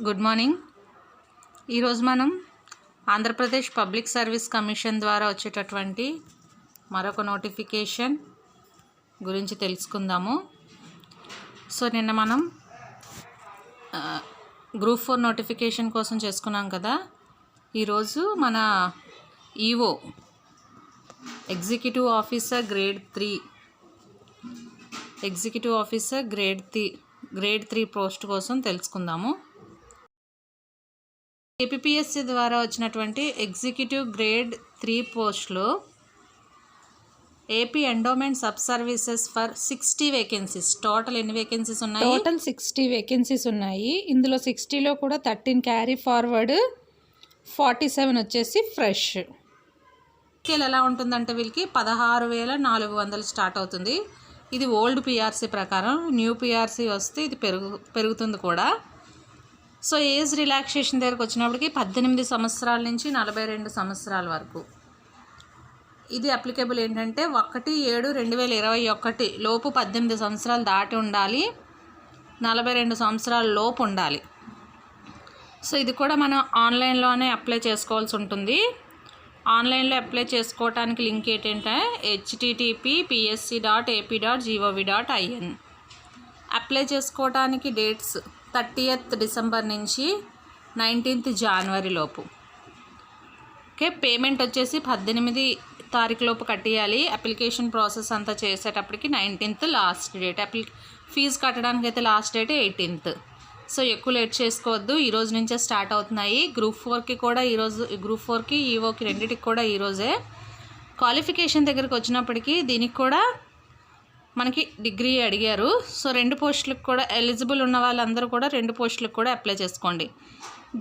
Good morning. ఈరోజు మనం Andhra Pradesh public service commission ద్వారా వచ్చేటటువంటి మరొక నోటిఫికేషన్ గురించి తెలుసుకుందాము. సో నిన్న మనం గ్రూప్ 4 నోటిఫికేషన్ కోసం చేసుకున్నాం కదా. ఈరోజు మన EO executive officer grade 3 post కోసం తెలుసుకుందాము. ఏపీఎస్సి ద్వారా వచ్చినటువంటి ఎగ్జిక్యూటివ్ గ్రేడ్ 3 పోస్టులు AP endowment sub services for 60 vacancies. Total ఎన్ని వేకెన్సీస్ ఉన్నాయి? టోటల్ 60 వేకెన్సీస్ ఉన్నాయి. ఇందులో 60లో కూడా 13 క్యారీ ఫార్వర్డ్, 47 వచ్చేసి ఫ్రెష్. స్కేల్ ఎలా ఉంటుందంటే వీళ్ళకి 16,400 స్టార్ట్ అవుతుంది. ఇది ఓల్డ్ పిఆర్సీ ప్రకారం. న్యూ పిఆర్సీ వస్తే ఇది పెరుగుతుంది కూడా. సో ఏజ్ రిలాక్సేషన్ దగ్గరకు వచ్చినప్పటికి 18 సంవత్సరాల నుంచి 42 సంవత్సరాల వరకు. ఇది అప్లికేబుల్ ఏంటంటే 1/7/2021 లోపు 18 సంవత్సరాలు దాటి ఉండాలి, 42 సంవత్సరాల లోపు ఉండాలి. సో ఇది కూడా మనం ఆన్లైన్లోనే అప్లై చేసుకోవాల్సి ఉంటుంది. ఆన్లైన్లో అప్లై చేసుకోవడానికి లింక్ ఏంటంటే http://psc.ap.gov.in. అప్లై చేసుకోవడానికి డేట్స్ 30th డిసెంబర్ నుంచి 19th జనవరి లోపు. ఓకే, పేమెంట్ వచ్చేసి 18 తారీఖు లోపు కట్టేయాలి. అప్లికేషన్ ప్రాసెస్ అంతా చేసేటప్పటికి 19th లాస్ట్ డేట్. ఫీజు కట్టడానికి అయితే లాస్ట్ డేట్ 18th. సో ఎక్కువ లేట్ చేసుకోవద్దు. ఈరోజు నుంచే స్టార్ట్ అవుతున్నాయి. గ్రూప్ 4కి కూడా ఈరోజు, గ్రూప్ 4కి ఈఓకి రెండింటికి కూడా ఈరోజే. క్వాలిఫికేషన్ దగ్గరికి వచ్చినప్పటికీ దీనికి కూడా మనకి డిగ్రీ అడిగారు. సో 2 పోస్టులకు కూడా ఎలిజిబుల్ ఉన్న వాళ్ళందరూ కూడా 2 పోస్టులకు కూడా అప్లై చేసుకోండి.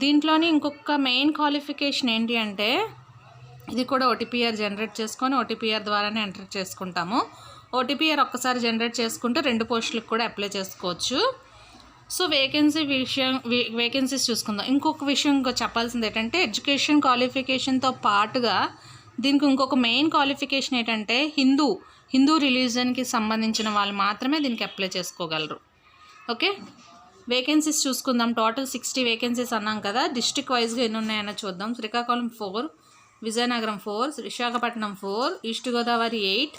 దీంట్లోని ఇంకొక మెయిన్ క్వాలిఫికేషన్ ఏంటి అంటే ఇది కూడా ఓటీపీఆర్ జనరేట్ చేసుకొని ఓటీపీఆర్ ద్వారానే ఎంటర్ చేసుకుంటాము. ఓటీపీఆర్ ఒక్కసారి జనరేట్ చేసుకుంటే 2 పోస్టులకు కూడా అప్లై చేసుకోవచ్చు. సో వేకెన్సీస్ చూసుకుందాం. ఇంకొక విషయం చెప్పాల్సింది ఏంటంటే ఎడ్యుకేషన్ క్వాలిఫికేషన్తో పాటుగా దీనికి ఇంకొక మెయిన్ క్వాలిఫికేషన్ ఏంటంటే హిందూ రిలీజన్కి సంబంధించిన వాళ్ళు మాత్రమే దీనికి అప్లై చేసుకోగలరు. ఓకే, వేకెన్సీస్ చూసుకుందాం. టోటల్ 60 వేకెన్సీస్ అన్నాం కదా. డిస్ట్రిక్ట్ వైజ్గా ఎన్ని ఉన్నాయన్నా చూద్దాం. Srikakulam 4, Vizianagaram 4, Visakhapatnam 4, east Godavari 8,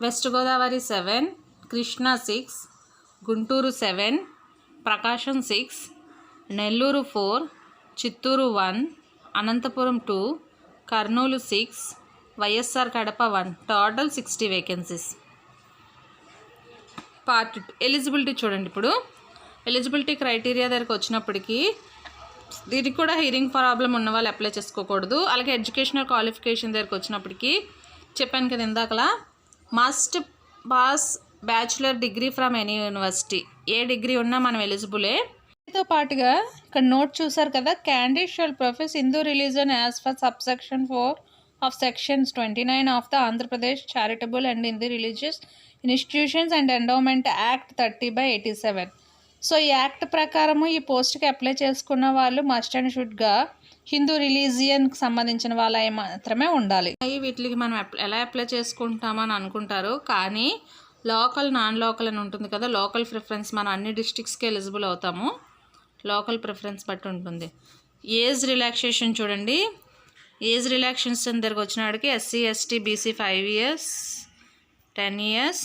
west Godavari 7, Krishna 6, Guntur 7, Prakasam 6, Nellore 4, Chittoor 1, Anantapur 2, Kurnool 6, YSR Kadapa 1. Total 60 vacancies. Part 2 eligibility చూడండి. ఇప్పుడు ఎలిజిబిలిటీ క్రైటీరియా దగ్గరకు వచ్చినప్పటికీ దీనికి కూడా హియరింగ్ ప్రాబ్లం ఉన్న వాళ్ళు అప్లై చేసుకోకూడదు. అలాగే ఎడ్యుకేషనల్ క్వాలిఫికేషన్ దగ్గరకు వచ్చినప్పటికీ చెప్పాను కదా ఇందాకలా, must pass bachelor degree from any university. A degree ఉన్నా మనం ఎలిజిబులే. దీంతో పాటుగా ఇక్కడ నోట్ చూసారు కదా, candidate shall profess Hindu religion as for subsection 4 of sections 29 of the Andhra Pradesh charitable and Hindu religious institutions and endowment act 30/87. So ఈ యాక్ట్ ప్రకారము ఈ పోస్ట్కి అప్లై చేసుకున్న వాళ్ళు మస్ట్ అండ్ షుడ్గా హిందూ రిలీజియన్కి సంబంధించిన వాళ్ళ మాత్రమే ఉండాలి. వీటికి మనం ఎలా అప్లై చేసుకుంటామని అనుకుంటారు, కానీ లోకల్ నాన్ లోకల్ అని ఉంటుంది కదా. లోకల్ ప్రిఫరెన్స్ మనం అన్ని డిస్ట్రిక్ట్స్కి ఎలిజిబుల్ అవుతాము. లోకల్ ప్రిఫరెన్స్ బట్టి ఉంటుంది. ఏజ్ రిలాక్సేషన్ చూడండి. ఏజ్ రిలాక్సేషన్ దగ్గరకు వచ్చినాడికి SC ST BC 5 years, 10 years,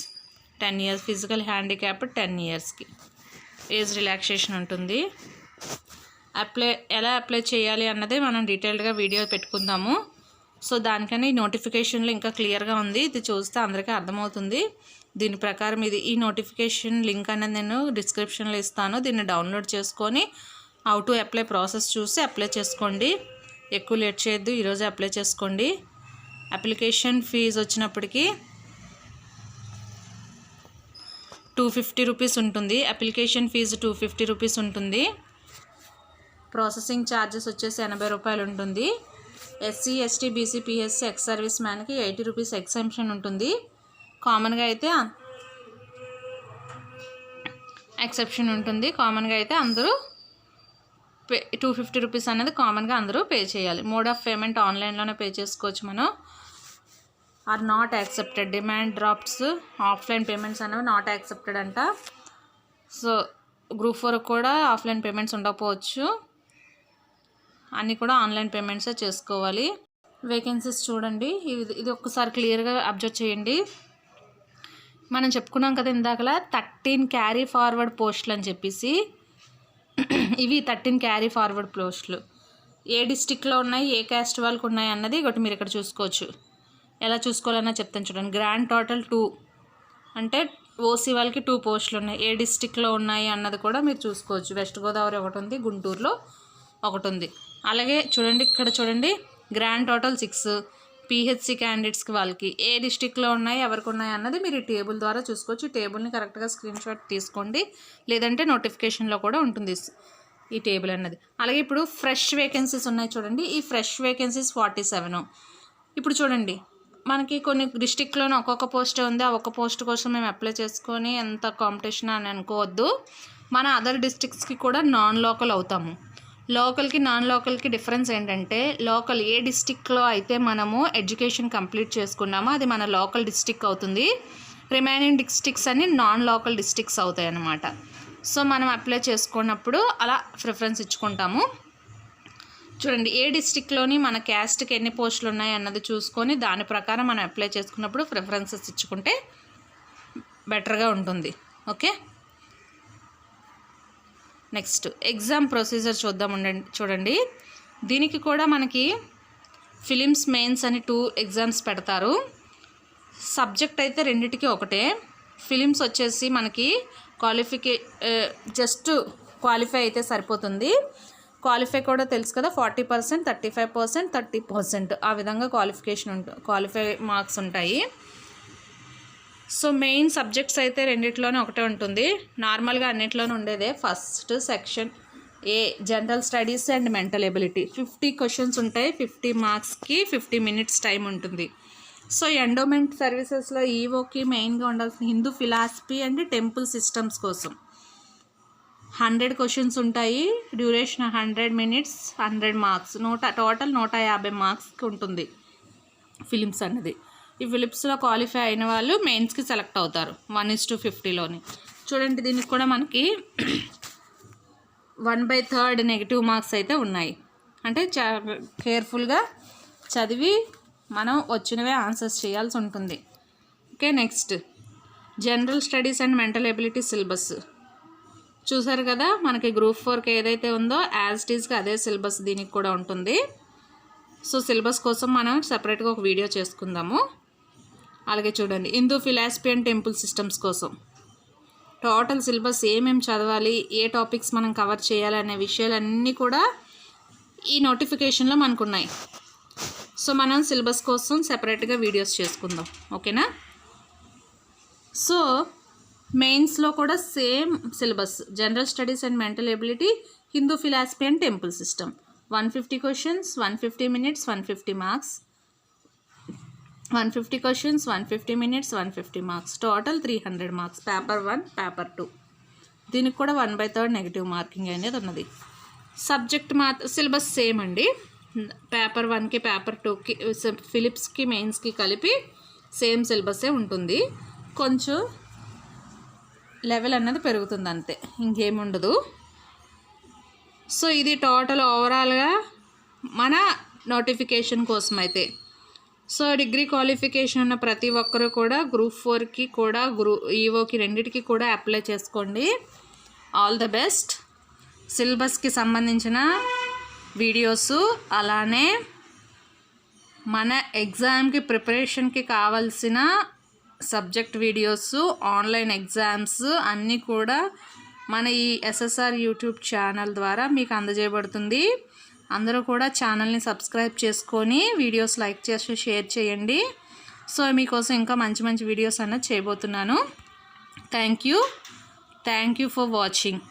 physical handicap 10 yearsకి ఏజ్ రిలాక్సేషన్ ఉంటుంది. ఎలా అప్లై చేయాలి అన్నదే మనం డీటెయిల్డ్గా వీడియో పెట్టుకుందాము. సో దానికని నోటిఫికేషన్లో ఇంకా క్లియర్గా ఉంది. ఇది చూస్తే అందరికీ అర్థమవుతుంది. దీని ప్రకారం ఈ నోటిఫికేషన్ లింక్ అనేది నేను డిస్క్రిప్షన్లో ఇస్తాను. దీన్ని డౌన్లోడ్ చేసుకొని హౌ టు అప్లై ప్రాసెస్ చూసి అప్లై చేసుకోండి. ఎక్కువ లేట్ చేయొద్దు, ఈరోజే అప్లై చేసుకోండి. అప్లికేషన్ ఫీజు వచ్చినప్పటికీ 250 రూపీస్ ఉంటుంది. అప్లికేషన్ ఫీజు 250 రూపీస్ ఉంటుంది. ప్రాసెసింగ్ ఛార్జెస్ వచ్చేసి 80 రూపాయలు ఉంటుంది. SC ST BC PSC ex service మ్యాన్కి 80 రూపీస్ ఎగ్జంప్షన్ ఉంటుంది. కామన్గా అయితే ఎక్సెప్షన్ ఉంటుంది. కామన్గా అయితే అందరూ 250 రూపీస్ అనేది కామన్గా అందరూ పే చేయాలి. మోడ్ ఆఫ్ పేమెంట్ ఆన్లైన్లోనే పే చేసుకోవచ్చు మనం. Are not accepted. Demand drafts, offline payments అనేవి నాట్ యాక్సెప్టెడ్ అంట. సో గ్రూప్ 4 కూడా ఆఫ్లైన్ పేమెంట్స్ ఉండకపోవచ్చు, అన్నీ కూడా ఆన్లైన్ పేమెంట్సే చేసుకోవాలి. వేకెన్సీస్ చూడండి, ఇది ఒక్కసారి క్లియర్గా అబ్జర్వ్ చేయండి. మనం చెప్పుకున్నాం కదా ఇందాకలా 13 క్యారీ ఫార్వర్డ్ పోస్టులు అని చెప్పేసి. ఇవి 13 క్యారీ ఫార్వర్డ్ పోస్టులు ఏ డిస్టిక్లో ఉన్నాయి, ఏ క్యాస్ట్ వాళ్ళకి ఉన్నాయి అన్నది ఒకటి మీరు ఇక్కడ చూసుకోవచ్చు. ఎలా చూసుకోవాలన్నా చెప్తాను చూడండి. గ్రాండ్ టోటల్ 2 అంటే ఓసీ వాళ్ళకి 2 పోస్టులు ఉన్నాయి. ఏ డిస్టిక్లో ఉన్నాయి అన్నది కూడా మీరు చూసుకోవచ్చు. వెస్ట్ గోదావరి ఒకటి ఉంది, గుంటూరులో ఒకటి ఉంది. అలాగే చూడండి, ఇక్కడ చూడండి, గ్రాండ్ టోటల్ 6 పిహెచ్సి క్యాండిడేట్స్కి వాళ్ళకి ఏ డిస్టిక్లో ఉన్నాయి, ఎవరికి ఉన్నాయి అన్నది మీరు ఈ టేబుల్ ద్వారా చూసుకోవచ్చు. ఈ టేబుల్ని కరెక్ట్గా స్క్రీన్ షాట్ తీసుకోండి, లేదంటే నోటిఫికేషన్లో కూడా ఉంటుంది ఈ టేబుల్ అన్నది. అలాగే ఇప్పుడు ఫ్రెష్ వేకెన్సీస్ ఉన్నాయి చూడండి. ఈ ఫ్రెష్ వేకెన్సీస్ 47. ఇప్పుడు చూడండి, మనకి కొన్ని డిస్టిక్లోనే ఒక్కొక్క పోస్టే ఉంది. ఆ ఒక్క పోస్ట్ కోసం మేము అప్లై చేసుకొని ఎంత కాంపిటీషన్ అని అనుకోవద్దు. మన అదర్ డిస్ట్రిక్ట్స్కి కూడా నాన్ లోకల్ అవుతాము. లోకల్కి నాన్ లోకల్కి డిఫరెన్స్ ఏంటంటే, లోకల్ ఏ డిస్టిక్లో అయితే మనము ఎడ్యుకేషన్ కంప్లీట్ చేసుకున్నామో అది మన లోకల్ డిస్టిక్ అవుతుంది. రిమైనింగ్ డిస్టిక్స్ అన్ని నాన్ లోకల్ డిస్టిక్స్ అవుతాయి అన్నమాట. సో మనం అప్లై చేసుకున్నప్పుడు అలా ప్రిఫరెన్స్ ఇచ్చుకుంటాము. చూడండి, ఏ డిస్టిక్లోని మన క్యాస్ట్కి ఎన్ని పోస్టులు ఉన్నాయి అన్నది చూసుకొని దాని ప్రకారం మనం అప్లై చేసుకున్నప్పుడు ప్రిఫరెన్సెస్ ఇచ్చుకుంటే బెటర్గా ఉంటుంది. ఓకే, నెక్స్ట్ ఎగ్జామ్ ప్రొసీజర్ చూడండి. దీనికి కూడా మనకి ఫిలిమ్స్, మెయిన్స్ అని 2 ఎగ్జామ్స్ పెడతారు. సబ్జెక్ట్ అయితే రెండిటికి ఒకటే. ఫిలిమ్స్ వచ్చేసి మనకి జస్ట్ క్వాలిఫై అయితే సరిపోతుంది. క్వాలిఫై కూడా తెలుసు కదా, 40%, 35%, 30% ఆ విధంగా క్వాలిఫై మార్క్స్ ఉంటాయి. సో మెయిన్ సబ్జెక్ట్స్ అయితే రెండిట్లోనే ఒకటే ఉంటుంది. నార్మల్గా అన్నిట్లోనే ఉండేదే. First section A general studies and mental ability 50 questions ఉంటాయి. 50 మార్క్స్కి 50 మినిట్స్ టైం ఉంటుంది. సో ఎండోమెంట్ సర్వీసెస్లో ఈవోకి మెయిన్గా ఉండాల్సిన Hindu philosophy and temple systems కోసం 100 క్వశ్చన్స్ ఉంటాయి. డ్యూరేషన్ 100 మినిట్స్, 100 మార్క్స్, టోటల్ 150 మార్క్స్కి ఉంటుంది ఫిలిమ్స్ అన్నది. ఈ ఫిలిప్స్లో క్వాలిఫై అయిన వాళ్ళు మెయిన్స్కి సెలెక్ట్ అవుతారు 1:50లోని. చూడండి, దీనికి కూడా మనకి 1/3 నెగిటివ్ మార్క్స్ అయితే ఉన్నాయి. అంటే కేర్ఫుల్గా చదివి మనం వచ్చినవే ఆన్సర్స్ చేయాల్సి ఉంటుంది. Okay, next general studies and mental ability syllabus చూసారు కదా. మనకి గ్రూప్ 4కి ఏదైతే ఉందో యాజ్ ఇట్ ఈస్గా అదే సిలబస్ దీనికి కూడా ఉంటుంది. సో సిలబస్ కోసం మనం సపరేట్గా ఒక వీడియో చేసుకుందాము. అలాగే చూడండి, Hindu philosophy and temple systems కోసం టోటల్ సిలబస్ ఏమేమి చదవాలి, ఏ టాపిక్స్ మనం కవర్ చేయాలి అనే విషయాలన్నీ కూడా ఈ నోటిఫికేషన్లో మనకు ఉన్నాయి. సో మనం సిలబస్ కోసం సెపరేట్గా వీడియోస్ చేసుకుందాం. ఓకేనా. సో మెయిన్స్లో కూడా same syllabus, general studies and mental ability, Hindu philosophy and temple system, 150 questions, 150 minutes, 150 marks, 150 questions, 150 minutes, 150 marks, total 300 marks. Paper 1, paper 2 దీనికి కూడా 1/3 నెగిటివ్ మార్కింగ్ అనేది ఉన్నది. సబ్జెక్ట్ సిలబస్ సేమ్ అండి. పేపర్ 1కి పేపర్ 2కి ఫిలిప్స్కి మెయిన్స్కి కలిపి సేమ్ సిలబసే ఉంటుంది. కొంచెం లెవెల్ అన్నది పెరుగుతుంది అంతే, ఇంకేముండదు. సో ఇది టోటల్ ఓవరాల్గా మన నోటిఫికేషన్ కోసం అయితే. సో డిగ్రీ క్వాలిఫికేషన్ ఉన్న ప్రతి ఒక్కరు కూడా గ్రూప్ 4కి కూడా ఈవోకి రెండిటికి కూడా అప్లై చేసుకోండి. All the best. సిలబస్కి సంబంధించిన వీడియోసు, అలానే మన ఎగ్జామ్కి ప్రిపరేషన్కి కావాల్సిన సబ్జెక్ట్ వీడియోస్, ఆన్లైన్ ఎగ్జామ్స్ అన్నీ కూడా మన ఈ ఎస్ఎస్ఆర్ యూట్యూబ్ ఛానల్ ద్వారా మీకు అందజేయబడుతుంది. అందరూ కూడా ఛానల్ని సబ్స్క్రైబ్ చేసుకొని వీడియోస్ లైక్ చేసి షేర్ చేయండి. సో మీకోసం ఇంకా మంచి మంచి వీడియోస్ అన్నది చేయబోతున్నాను. Thank you for watching.